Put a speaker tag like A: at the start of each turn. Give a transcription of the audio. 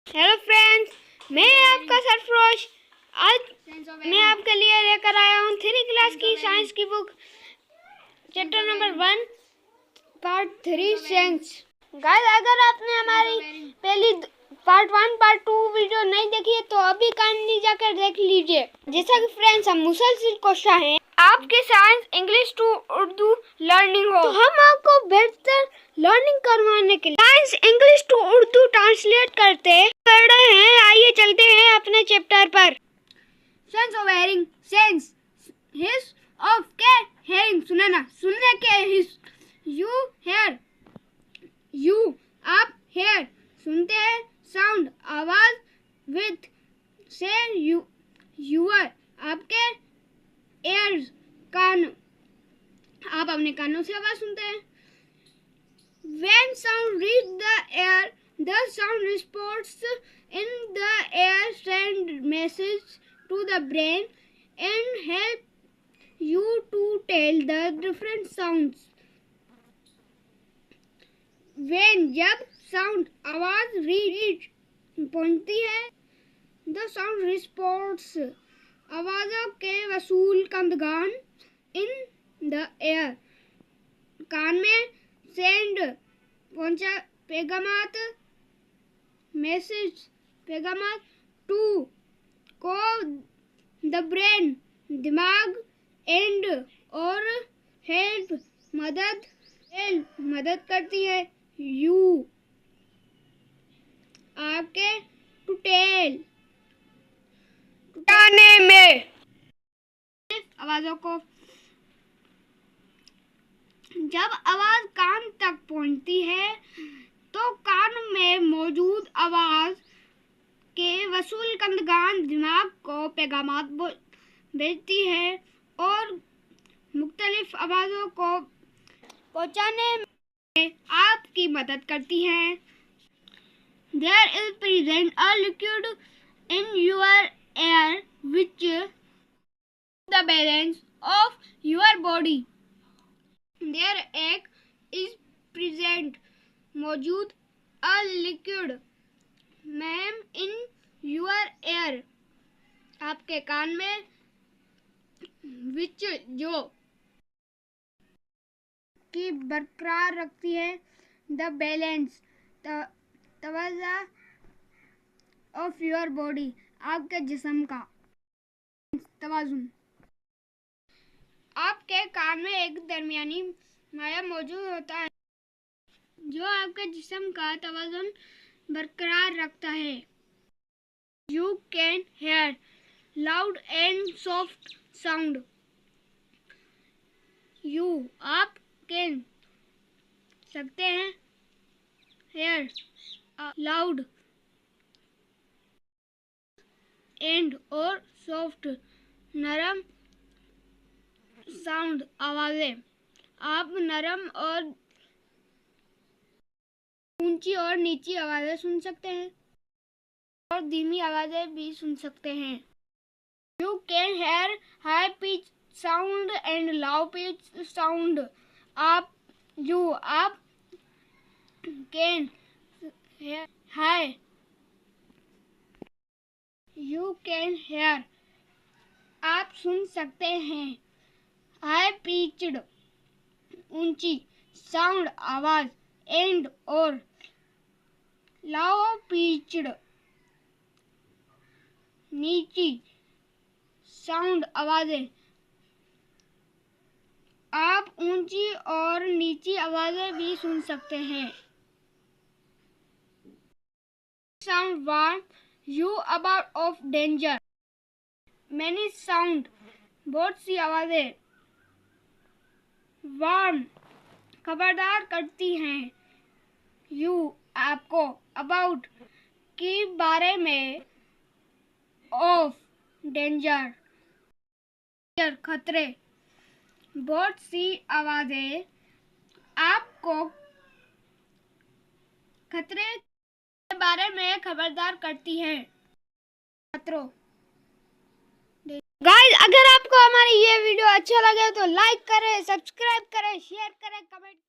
A: Hello friends, मैं आपका सरफरोश। आज मैं आपके लिए लेकर आया हूँ 3 क्लास की साइंस की book, chapter number 1 part 3 sense. Guys, अगर आपने हमारी पहली पार्ट 1 पार्ट 2 वीडियो नहीं देखी है तो अभी काइंडली जाकर देख लीजिए। जैसा कि फ्रेंड्स, हम मुसलसल कोशिश है आपके science English to Urdu learning हो, तो हम आपको बेहतर लर्निंग करवाने के लिए science English to Urdu translate करते पढ़ रहे हैं। आइए चलते हैं अपने चैप्टर पर। Sense of hearing, sense his of के हेयरिंग, सुनना, सुनने के हिस, यू हेयर, यू आप हेयर, सुनते हैं, साउंड आवाज, विथ से यूअर आपके, एयर्स कान, आप अपने कानों से आवाज सुनते हैं। When sound reach the air, the sound response in the air send message to the brain and help you to tell the different sounds. When जब sound आवाज reach पहुंचती है, the sound response आवाजों के वसूल कंदगान in the air कान में, send पहुंचा, पैगामात, message पैगामात, to को, द ब्रेन दिमाग, एंड और, हेल्प मदद, मदद करती है, यू आपके, टू टेल बताने में, आवाजों को। जब आवाज कान तक पहुंचती है तो कान में मौजूद आवाज के वसूल कंदगान दिमाग को पैगामात भेजती है और मुख्तलिफ आवाजों को पहुंचाने में आपकी मदद करती है। There is present a liquid in your ear which the balance of your body. There एक is present मौजूद, a liquid ma'am, in your ear आपके कान में, which जो की बरकरार रखती है, the balance तवाज़ा of your body आपके जिस्म का तवाज़ुन। आपके कान में एक दरमियानी माया मौजूद होता है जो आपके जिस्म का तवाज़ुन बरकरार रखता है। You can hear loud and soft sound. You आप can सकते हैं, hear loud and और soft नरम, साउंड आवाजें, आप नरम और ऊंची और नीची आवाजें सुन सकते हैं और धीमी आवाजें भी सुन सकते हैं। You can hear high pitch sound and low pitch sound. आप can hear high, you can hear आप सुन सकते हैं, हाई पिच्ड ऊंची, साउंड आवाज, एंड और, लो पिच्ड नीची साउंड आवाजें, आप ऊंची और नीची आवाजें भी सुन सकते हैं। Sound warn you about of danger, many sound बहुत सी आवाजें, वार्न खबरदार करती हैं, यू आपको, अबाउट के बारे में, ऑफ डेंजर खतरे, बहुत सी आवाजें आपको खतरे के बारे में खबरदार करती हैं, खतरों। गाइस, अगर आपको हमारी ये वीडियो अच्छा लगे तो लाइक करें, सब्सक्राइब करें, शेयर करें, कमेंट करें।